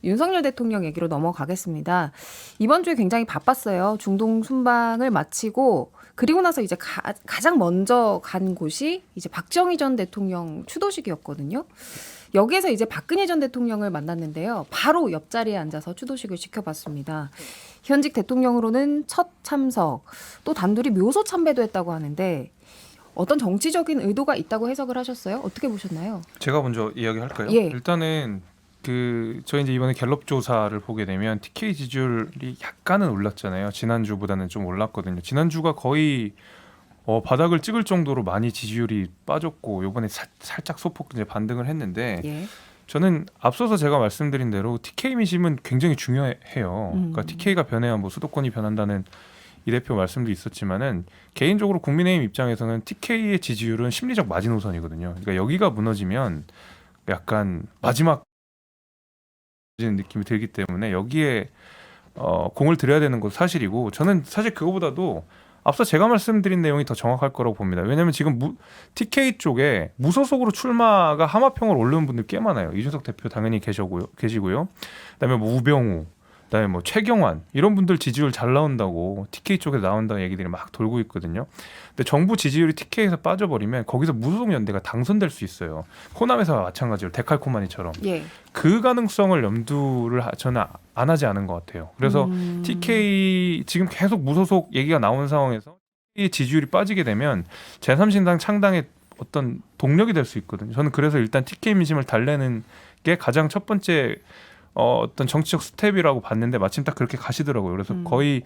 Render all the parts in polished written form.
윤석열 대통령 얘기로 넘어가겠습니다. 이번 주에 굉장히 바빴어요. 중동 순방을 마치고 그리고 나서 이제 가장 먼저 간 곳이 이제 박정희 전 대통령 추도식이었거든요. 여기에서 이제 박근혜 전 대통령을 만났는데요. 바로 옆자리에 앉아서 추도식을 지켜봤습니다. 현직 대통령으로는 첫 참석, 또 단둘이 묘소 참배도 했다고 하는데 어떤 정치적인 의도가 있다고 해석을 하셨어요? 어떻게 보셨나요? 제가 먼저 이야기할까요? 예. 일단은 저희 이제 이번에 갤럽 조사를 보게 되면 TK 지지율이 약간은 올랐잖아요. 지난주보다는 좀 올랐거든요. 지난주가 거의 바닥을 찍을 정도로 많이 지지율이 빠졌고 이번에 살짝 소폭 이제 반등을 했는데 예. 저는 앞서서 제가 말씀드린 대로 TK 민심은 굉장히 중요해요. 그러니까 TK가 변해야 뭐 수도권이 변한다는 이 대표 말씀도 있었지만은 개인적으로 국민의힘 입장에서는 TK의 지지율은 심리적 마지노선이거든요. 그러니까 여기가 무너지면 약간 마지막 느낌이 들기 때문에 여기에 공을 들여야 되는 건 사실이고 저는 사실 그거보다도 앞서 제가 말씀드린 내용이 더 정확할 거라고 봅니다. 왜냐하면 지금 TK 쪽에 무소속으로 출마가 하마평을 올리는 분들 꽤 많아요. 이준석 대표 당연히 계시고요. 그다음에 뭐 우병우, 그다음에 뭐 최경환 이런 분들 지지율 잘 나온다고 TK 쪽에 나온다는 얘기들이 막 돌고 있거든요. 근데 정부 지지율이 TK에서 빠져버리면 거기서 무소속 연대가 당선될 수 있어요. 호남에서 마찬가지로 데칼코마니처럼. 예. 그 가능성을 염두를 저는 안 하지 않은 것 같아요. 그래서 TK 지금 계속 무소속 얘기가 나온 상황에서 TK 지지율이 빠지게 되면 제3신당 창당의 어떤 동력이 될 수 있거든요. 저는 그래서 일단 TK 민심을 달래는 게 가장 첫 번째 어떤 정치적 스텝이라고 봤는데 마침 딱 그렇게 가시더라고요. 그래서 거의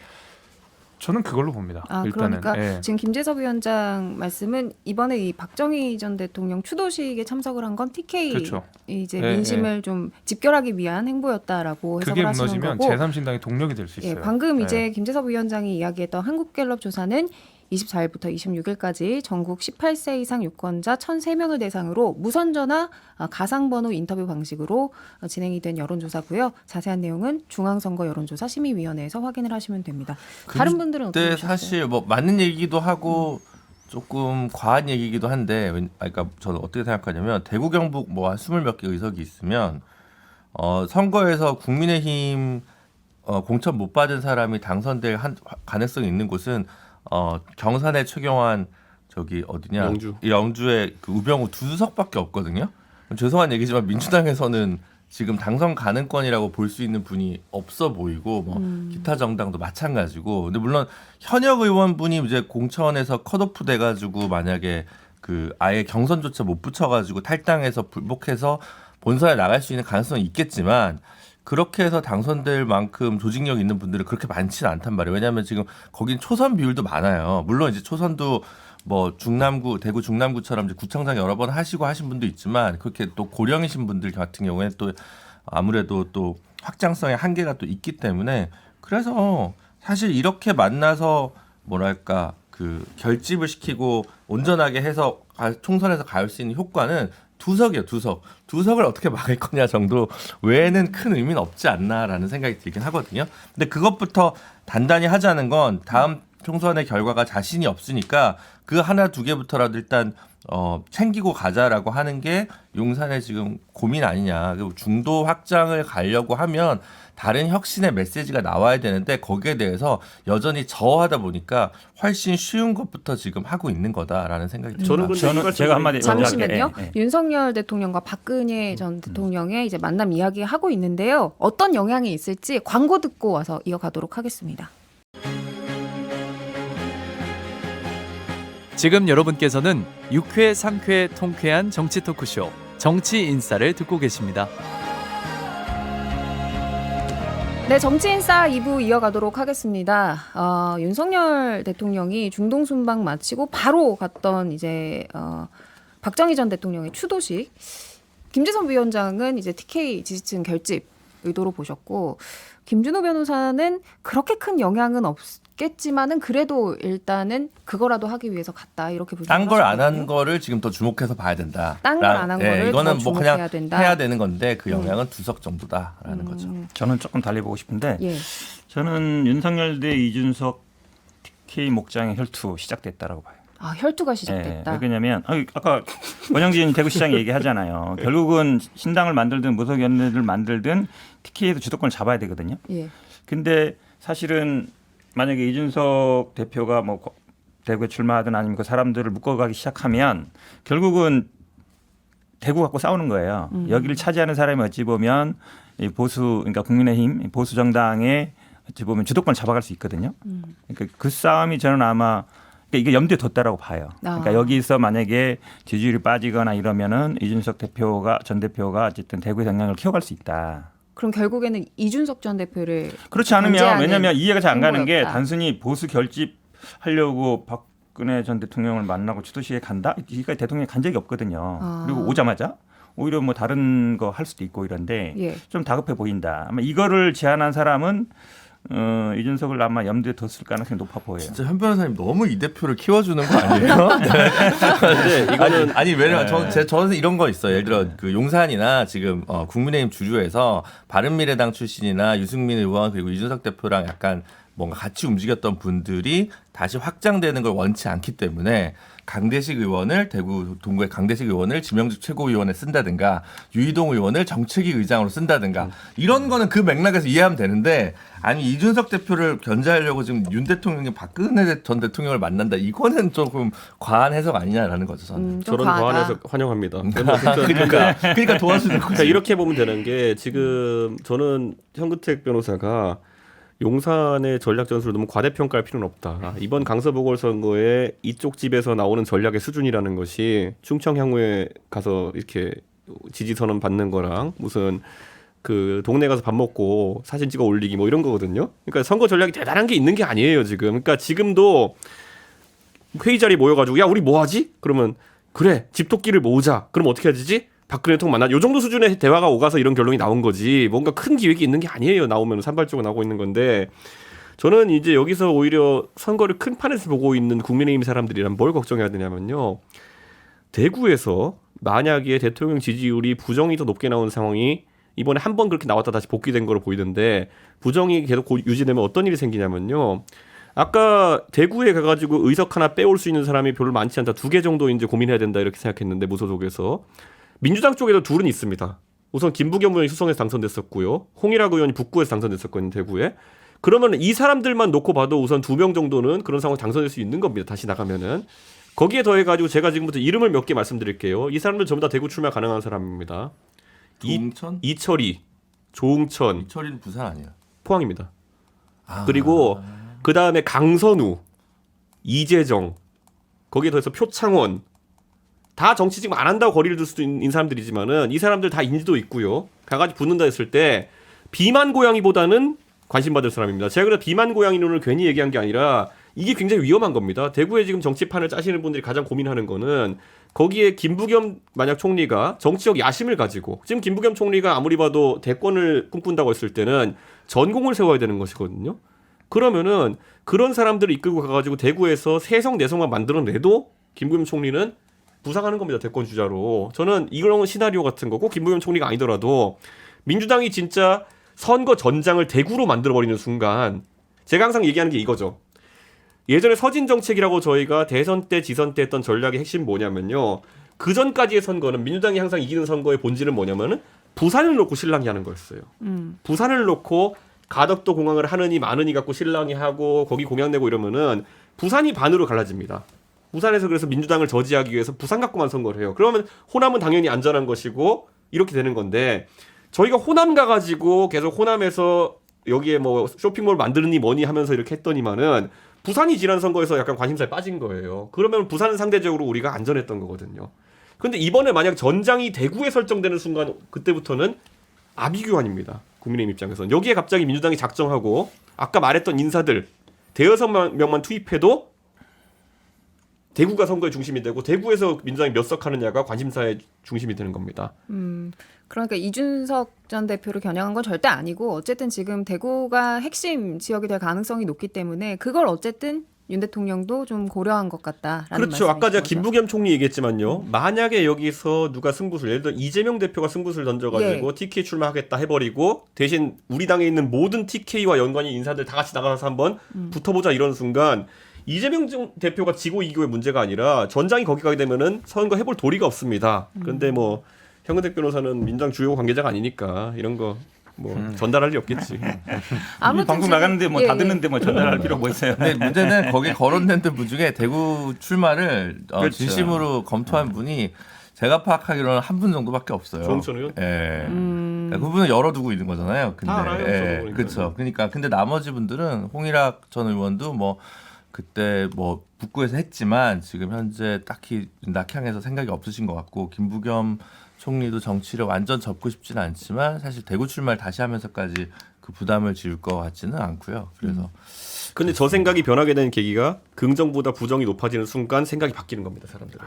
저는 그걸로 봅니다. 일단은. 그러니까 예. 지금 김재섭 위원장 말씀은 이번에 이 박정희 전 대통령 추도식에 참석을 한 건 TK 그렇죠. 이제 예, 민심을 좀 집결하기 위한 행보였다라고 해석을 그게 하시는 무너지면 거고. 제3신당의 동력이 될 수 있어요. 예, 방금 예. 이제 김재섭 위원장이 이야기했던 한국갤럽 조사는 24일부터 26일까지 전국 18세 이상 유권자 1,003명을 대상으로 무선전화 가상번호 인터뷰 방식으로 진행이 된 여론조사고요. 자세한 내용은 중앙선거 여론조사 심의위원회에서 확인을 하시면 됩니다. 다른 분들은 어떻게 그때 보셨어요? 사실 뭐 맞는 얘기기도 하고 조금 과한 얘기기도 한데, 그러니까 저는 어떻게 생각하냐면 대구 경북 뭐 한 20몇 개 의석이 있으면 선거에서 국민의힘 공천 못 받은 사람이 당선될 가능성이 있는 곳은 경산의 최경환 저기 어디냐 영주의 그 우병우 두 석밖에 없거든요. 죄송한 얘기지만 민주당에서는 지금 당선 가능권이라고 볼 수 있는 분이 없어 보이고 뭐 기타 정당도 마찬가지고. 근데 물론 현역 의원분이 이제 공천에서 컷오프 돼가지고 만약에 그 아예 경선조차 못 붙여가지고 탈당해서 불복해서 본선에 나갈 수 있는 가능성이 있겠지만 그렇게 해서 당선될 만큼 조직력 있는 분들은 그렇게 많지는 않단 말이에요. 왜냐하면 지금 거긴 초선 비율도 많아요. 물론 이제 초선도 뭐 대구 중남구처럼 이제 구청장 여러 번 하시고 하신 분도 있지만 그렇게 또 고령이신 분들 같은 경우에는 또 아무래도 또 확장성의 한계가 또 있기 때문에 그래서 사실 이렇게 만나서 뭐랄까 그 결집을 시키고 온전하게 해서 총선에서 갈 수 있는 효과는 두석이에요. 두석을 어떻게 막을 거냐 정도 외에는 큰 의미는 없지 않나라는 생각이 들긴 하거든요. 근데 그것부터 단단히 하자는 건 다음 총선의 결과가 자신이 없으니까 그 하나 두 개부터라도 일단 챙기고 가자라고 하는 게 용산의 지금 고민 아니냐. 그리고 중도 확장을 가려고 하면 다른 혁신의 메시지가 나와야 되는데 거기에 대해서 여전히 저하다 보니까 훨씬 쉬운 것부터 지금 하고 있는 거다라는 생각이 듭니다. 저는 제가 한마디 잠시만요. 예. 윤석열 대통령과 박근혜 전 대통령의 이제 만남 이야기하고 있는데요. 어떤 영향이 있을지 광고 듣고 와서 이어가도록 하겠습니다. 지금 여러분께서는 6회, 상쾌, 통쾌한 정치 토크쇼 정치인싸를 듣고 계십니다. 네, 정치인싸 2부 이어가도록 하겠습니다. 윤석열 대통령이 중동 순방 마치고 바로 갔던 이제 박정희 전 대통령의 추도식. 김재섭 위원장은 이제 TK 지지층 결집 의도로 보셨고 김준호 변호사는 그렇게 큰 영향은 없겠지만은 그래도 일단은 그거라도 하기 위해서 갔다 이렇게 보시는 딴 걸 안 한 거를 지금 더 주목해서 봐야 된다. 딴 걸 안 한 거를 이거는 더 뭐 주목해야 그냥 된다. 해야 되는 건데 그 영향은 두석 정도다라는 거죠. 저는 조금 달리 보고 싶은데 예. 저는 윤석열 대 이준석 TK 목장의 혈투 시작됐다라고 봐요. 아, 혈투가 예, 시작됐다. 왜냐하면 아까 원영진 대구시장이 얘기하잖아요. 결국은 신당을 만들든 무소연대를 만들든 TK에서 주도권을 잡아야 되거든요. 예. 근데 사실은 만약에 이준석 대표가 뭐 대구에 출마하든 아니면 그 사람들을 묶어가기 시작하면 결국은 대구 갖고 싸우는 거예요. 여기를 차지하는 사람이 어찌 보면 이 보수 그러니까 국민의힘 보수 정당의 어찌 보면 주도권을 잡아갈 수 있거든요. 그러니까 그 싸움이 저는 아마 그러니까 이게 염두에 뒀다라고 봐요. 그러니까 여기서 만약에 지지율이 빠지거나 이러면은 이준석 대표가 전 대표가 어쨌든 대구의 영향을 키워갈 수 있다. 그럼 결국에는 이준석 전 대표를 그렇지 않으면 견제하는 왜냐하면 이해가 잘 안 가는 게 행보였다. 단순히 보수 결집하려고 박근혜 전 대통령을 만나고 추도시에 간다? 여기까지 대통령이 간 적이 없거든요. 그리고 오자마자 오히려 뭐 다른 거 할 수도 있고 이런데 예. 좀 다급해 보인다. 아마 이거를 제안한 사람은 이준석을 아마 염두에 뒀을 가능성이 높아 보여요. 진짜 현 변호사님 너무 이 대표를 키워주는 거 아니에요? 근데 이거는 아니 왜냐면 저는 이런 거 있어요. 예를 들어 그 용산이나 지금 국민의힘 주류에서 바른미래당 출신이나 유승민 의원 그리고 이준석 대표랑 약간 뭔가 같이 움직였던 분들이 다시 확장되는 걸 원치 않기 때문에 강대식 의원을 대구 동구의 강대식 의원을 지명직 최고위원에 쓴다든가 유이동 의원을 정책위 의장으로 쓴다든가 이런 거는 그 맥락에서 이해하면 되는데 아니 이준석 대표를 견제하려고 지금 윤 대통령이 박근혜 전 대통령을 만난다 이거는 조금 과한 해석 아니냐라는 거죠 저는. 좀 저런 과하다. 과안에서 환영합니다. 그러니까 도와주는 거죠. 그러니까 이렇게 보면 되는 게 지금 저는 현근택 변호사가 용산의 전략 전술을 너무 과대평가할 필요는 없다. 이번 강서 보궐선거에 이쪽 집에서 나오는 전략의 수준이라는 것이 충청 향후에 가서 이렇게 지지 선언 받는 거랑 무슨 그 동네 가서 밥 먹고 사진 찍어 올리기 뭐 이런 거거든요. 그러니까 선거 전략이 대단한 게 있는 게 아니에요 지금. 그러니까 지금도 회의 자리 모여가지고 야 우리 뭐 하지? 그러면 그래 집토끼를 모으자. 그럼 어떻게 해야 되지? 박근혜 대통령 만나. 요 정도 수준의 대화가 오가서 이런 결론이 나온 거지. 뭔가 큰 기획이 있는 게 아니에요. 나오면 산발적으로 나오고 있는 건데 저는 이제 여기서 오히려 선거를 큰 판에서 보고 있는 국민의힘 사람들이란 뭘 걱정해야 되냐면요. 대구에서 만약에 대통령 지지율이 부정이 더 높게 나오는 상황이 이번에 한 번 그렇게 나왔다 다시 복귀된 거로 보이던데 부정이 계속 유지되면 어떤 일이 생기냐면요. 아까 대구에 가가지고 의석 하나 빼올 수 있는 사람이 별로 많지 않다. 2개 정도 이제 고민해야 된다 이렇게 생각했는데 무소속에서. 민주당 쪽에도 둘은 있습니다. 우선 김부겸 의원이 수성에서 당선됐었고요. 홍일학 의원이 북구에서 당선됐었거든요. 대구에. 그러면 이 사람들만 놓고 봐도 우선 2명 정도는 그런 상황 당선될 수 있는 겁니다. 다시 나가면은. 거기에 더해가지고 제가 지금부터 이름을 몇 개 말씀드릴게요. 이 사람들 전부 다 대구 출마 가능한 사람입니다. 조홍천? 이철이, 조응천, 이철이는 부산 아니에요? 포항입니다. 그리고 그 다음에 강선우, 이재정, 거기에 더해서 표창원, 다 정치 지금 안 한다고 거리를 둘 수도 있는 사람들이지만은 이 사람들 다 인지도 있고요. 가가지고 붙는다 했을 때 비만 고양이보다는 관심 받을 사람입니다. 제가 그래서 비만 고양이론을 괜히 얘기한 게 아니라 이게 굉장히 위험한 겁니다. 대구에 지금 정치판을 짜시는 분들이 가장 고민하는 거는 거기에 김부겸 만약 총리가 정치적 야심을 가지고 지금 김부겸 총리가 아무리 봐도 대권을 꿈꾼다고 했을 때는 전공을 세워야 되는 것이거든요. 그러면은 그런 사람들을 이끌고 가가지고 대구에서 세성 내성만 만들어내도 김부겸 총리는 부상하는 겁니다. 대권 주자로. 저는 이런 시나리오 같은 거고 김부겸 총리가 아니더라도 민주당이 진짜 선거 전장을 대구로 만들어버리는 순간 제가 항상 얘기하는 게 이거죠. 예전에 서진 정책이라고 저희가 대선 때 지선 때 했던 전략의 핵심 뭐냐면요. 그 전까지의 선거는 민주당이 항상 이기는 선거의 본질은 뭐냐면은 부산을 놓고 신랑이 하는 거였어요. 부산을 놓고 가덕도 공항을 하느니 마느니 갖고 신랑이 하고 거기 공약 내고 이러면은 부산이 반으로 갈라집니다. 부산에서 그래서 민주당을 저지하기 위해서 부산 갖고만 선거를 해요. 그러면 호남은 당연히 안전한 것이고 이렇게 되는 건데 저희가 호남 가가지고 계속 호남에서 여기에 뭐 쇼핑몰 만드느니 뭐니 하면서 이렇게 했더니만은 부산이 지난 선거에서 약간 관심사에 빠진 거예요. 그러면 부산은 상대적으로 우리가 안전했던 거거든요. 근데 이번에 만약 전장이 대구에 설정되는 순간 그때부터는 아비규환입니다. 국민의힘 입장에서는. 여기에 갑자기 민주당이 작정하고 아까 말했던 인사들 대여섯 명만 투입해도 대구가 선거의 중심이 되고 대구에서 민주당이 몇 석 하느냐가 관심사의 중심이 되는 겁니다. 그러니까 이준석 전 대표를 겨냥한 건 절대 아니고 어쨌든 지금 대구가 핵심 지역이 될 가능성이 높기 때문에 그걸 어쨌든 윤 대통령도 좀 고려한 것 같다라는 그렇죠. 아까 제가 말씀이신 거죠. 김부겸 총리 얘기했지만요. 만약에 여기서 누가 승부수를 예를 들어 이재명 대표가 승부수를 던져가지고 TK 출마하겠다 해버리고 대신 우리 당에 있는 모든 TK와 연관이 인사들 다 같이 나가서 한번 붙어보자 이런 순간 이재명 대표가 지고 이기고의 문제가 아니라 전장이 거기 가게 되면은 선거 해볼 도리가 없습니다. 그런데 뭐 현근택 변호사는 민주당 주요 관계자가 아니니까 이런 거 뭐 전달할 리 없겠지. 아무튼 방송 지금- 나갔는데 뭐 다 예, 듣는데 뭐 전달할 필요 뭐 있어요? 근데 문제는 거기에 거론된 분 중에 대구 출마를 그렇죠. 진심으로 검토한 분이 제가 파악하기로는 한 분 정도밖에 없어요. 조홍천 의원? 예. 그러니까 그분은 열어두고 있는 거잖아요. 근데 다 알아요, 저도 그러니까. 그렇죠. 그러니까 근데 나머지 분들은 홍일학 전 의원도 뭐 그때 뭐 북구에서 했지만 지금 현재 딱히 낙향해서 생각이 없으신 것 같고 김부겸 총리도 정치를 완전 접고 싶지는 않지만 사실 대구 출마를 다시 하면서까지 그 부담을 지울 것 같지는 않고요. 그래서 근데 저 생각이 변하게 된 계기가 긍정보다 부정이 높아지는 순간 생각이 바뀌는 겁니다, 사람들은.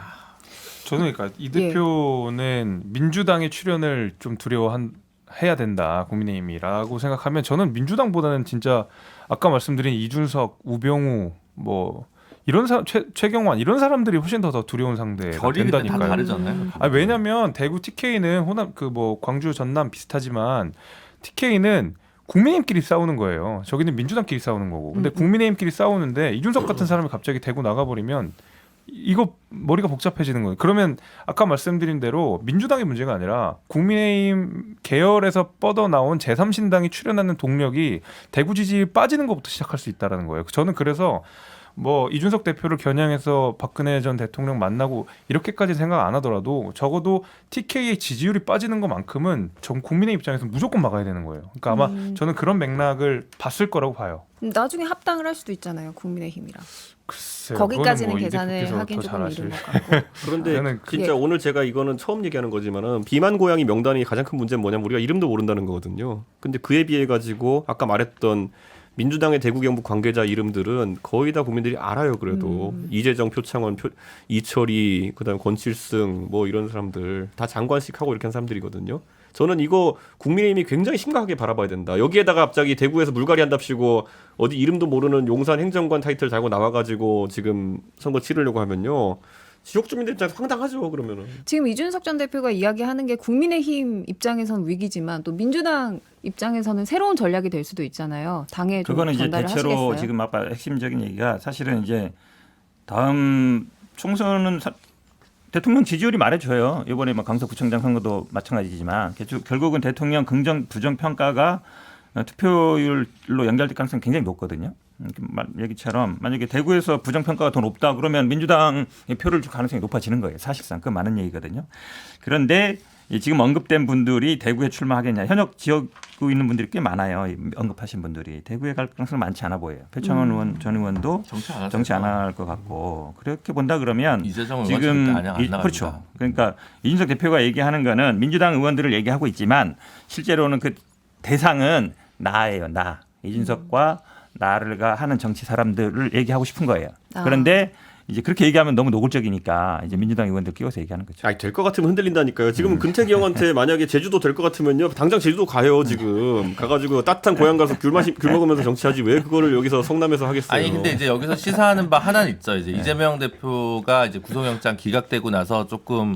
저는 그러니까 이 대표는 민주당의 출연을 좀 두려워해야 된다 국민의힘이라고 생각하면 저는 민주당보다는 진짜 아까 말씀드린 이준석, 우병우 뭐 이런 사람 최경환 이런 사람들이 훨씬 더 두려운 상대가 결이 다 된다니까요. 다르잖아요. 왜냐하면 대구 TK는 호남 그 뭐 광주 전남 비슷하지만 TK는 국민의힘끼리 싸우는 거예요. 저기는 민주당끼리 싸우는 거고. 근데 국민의힘끼리 싸우는데 이준석 같은 사람이 갑자기 대구 나가버리면 이거 머리가 복잡해지는 거예요. 그러면 아까 말씀드린 대로 민주당의 문제가 아니라 국민의힘 계열에서 뻗어나온 제3신당이 출연하는 동력이 대구 지지율이 빠지는 것부터 시작할 수 있다는 거예요. 저는 그래서 뭐 이준석 대표를 겨냥해서 박근혜 전 대통령 만나고 이렇게까지 생각 안 하더라도 적어도 TK의 지지율이 빠지는 것만큼은 전 국민의 입장에서 무조건 막아야 되는 거예요. 그러니까 아마 저는 그런 맥락을 봤을 거라고 봐요. 나중에 합당을 할 수도 있잖아요. 국민의힘이랑. 글쎄요, 거기까지는 그거는 뭐 이 계산을 대표께서 하긴 더 조금 잘 이른 아실. 것 같고. 그런데 저는 진짜 오늘 제가 이거는 처음 얘기하는 거지만은 비만 고양이 명단이 가장 큰 문제는 뭐냐면 우리가 이름도 모른다는 거거든요. 근데 그에 비해 가지고 아까 말했던 민주당의 대구 경북 관계자 이름들은 거의 다 국민들이 알아요. 그래도 이재정, 표창원, 이철이, 그다음에 권칠승 뭐 이런 사람들 다 장관식 하고 이렇게 한 사람들이거든요. 저는 이거 국민의힘이 굉장히 심각하게 바라봐야 된다. 여기에다가 갑자기 대구에서 물갈이 한답시고 어디 이름도 모르는 용산 행정관 타이틀 달고 나와가지고 지금 선거 치르려고 하면요. 지역 주민들 입장에서 황당하죠. 그러면은. 지금 이준석 전 대표가 이야기하는 게 국민의힘 입장에선 위기지만 또 민주당 입장에서는 새로운 전략이 될 수도 있잖아요. 당에 좀 그거는 이제 전달을 대체로 하시겠어요? 지금 아까 핵심적인 얘기가 사실은 이제 다음 총선은 대통령 지지율이 말해줘요. 이번에 뭐 강서구청장 선거도 마찬가지지만 결국은 대통령 긍정 부정 평가가 투표율로 연결될 가능성이 굉장히 높거든요. 얘기처럼 만약에 대구에서 부정 평가가 더 높다 그러면 민주당의 표를 줄 가능성이 높아지는 거예요. 사실상 그 많은 얘기거든요. 그런데 지금 언급된 분들이 대구에 출마하겠냐. 현역 지역에 있는 분들이 꽤 많아요. 언급하신 분들이. 대구에 갈 가능성은 많지 않아 보여요. 표창원 의원 전 의원도 정치 안 할 것 같고. 그렇게 본다 그러면 이재정 의원 지금 절대 안 나갑니다. 그렇죠. 그러니까 이준석 대표가 얘기하는 거는 민주당 의원들을 얘기하고 있지만 실제로는 그 대상은 나예요. 나. 이준석과 나를가 하는 정치 사람들을 얘기하고 싶은 거예요. 그런데 이제 그렇게 얘기하면 너무 노골적이니까 이제 민주당 의원들 끼워서 얘기하는 거죠. 아니 될 것 같으면 흔들린다니까요. 지금 근태기 형한테 만약에 제주도 될 것 같으면요, 당장 제주도 가요. 지금 가가지고 따뜻한 고향 가서 귤 먹으면서 정치하지 왜 그거를 여기서 성남에서 하겠어요. 아니 근데 이제 여기서 시사하는 바 하나는 있죠. 이제 이재명 대표가 이제 구속영장 기각되고 나서 조금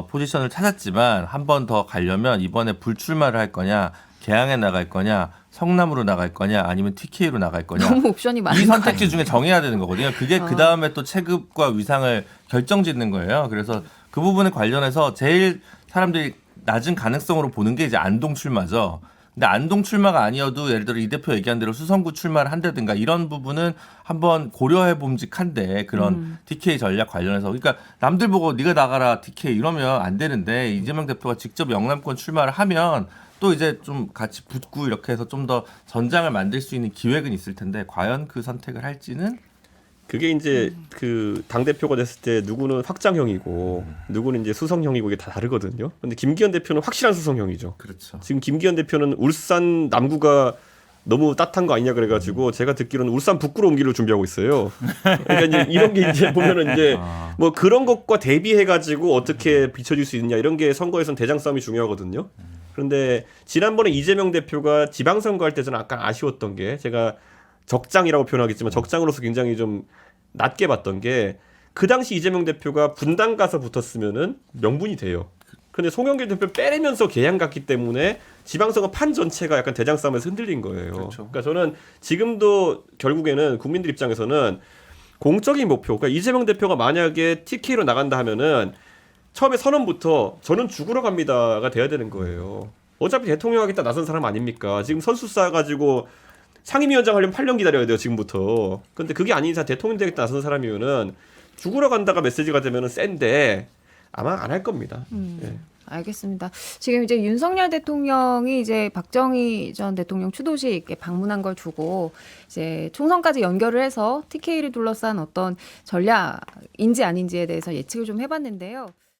포지션을 찾았지만 한 번 더 가려면 이번에 불출마를 할 거냐, 개항에 나갈 거냐, 성남으로 나갈 거냐, 아니면 TK로 나갈 거냐. 너무 옵션이 많은 이 거 선택지 중에 정해야 되는 거거든요. 그게 그 다음에 또 체급과 위상을 결정짓는 거예요. 그래서 그 부분에 관련해서 제일 사람들이 낮은 가능성으로 보는 게 이제 안동 출마죠. 근데 안동 출마가 아니어도 예를 들어 이 대표 얘기한 대로 수성구 출마를 한다든가 이런 부분은 한번 고려해 봄직한데 그런 TK 전략 관련해서 그러니까 남들 보고 네가 나가라 TK 이러면 안 되는데 이재명 대표가 직접 영남권 출마를 하면 또 이제 좀 같이 붙고 이렇게 해서 좀 더 전장을 만들 수 있는 기획은 있을 텐데 과연 그 선택을 할지는 그게 이제 그 당 대표가 됐을 때 누구는 확장형이고 누구는 이제 수성형이고 이게 다 다르거든요. 근데 김기현 대표는 확실한 수성형이죠. 그렇죠. 지금 김기현 대표는 울산 남구가 너무 따뜻한 거 아니냐 그래가지고 제가 듣기로는 울산 북구로 옮기를 준비하고 있어요. 그러니까 이제 이런 게 이제 보면은 이제 뭐 그런 것과 대비해가지고 어떻게 비춰질 수 있느냐 이런 게 선거에서는 대장 싸움이 중요하거든요. 그런데 지난번에 이재명 대표가 지방선거 할 때 저는 약간 아쉬웠던 게 제가 적장이라고 표현하겠지만 적장으로서 굉장히 좀 낮게 봤던 게 그 당시 이재명 대표가 분당 가서 붙었으면은 명분이 돼요. 근데 송영길 대표 빼내면서 개항 갔기 때문에 지방선거 판 전체가 약간 대장 싸움에서 흔들린 거예요. 그렇죠. 그러니까 저는 지금도 결국에는 국민들 입장에서는 공적인 목표. 그러니까 이재명 대표가 만약에 TK로 나간다 하면은 처음에 선언부터 저는 죽으러 갑니다가 돼야 되는 거예요. 어차피 대통령 하겠다 나선 사람 아닙니까? 지금 선수 쌓아가지고 상임위원장 하려면 8년 기다려야 돼요, 지금부터. 근데 그게 아닌 이상 대통령 되겠다 나선 사람이면은 죽으러 간다가 메시지가 되면은 센데 아마 안 할 겁니다. 예. 알겠습니다. 지금 이제 윤석열 대통령이 이제 박정희 전 대통령 추도식에 방문한 걸 두고 이제 총선까지 연결을 해서 TK를 둘러싼 어떤 전략인지 아닌지에 대해서 예측을 좀 해봤는데요.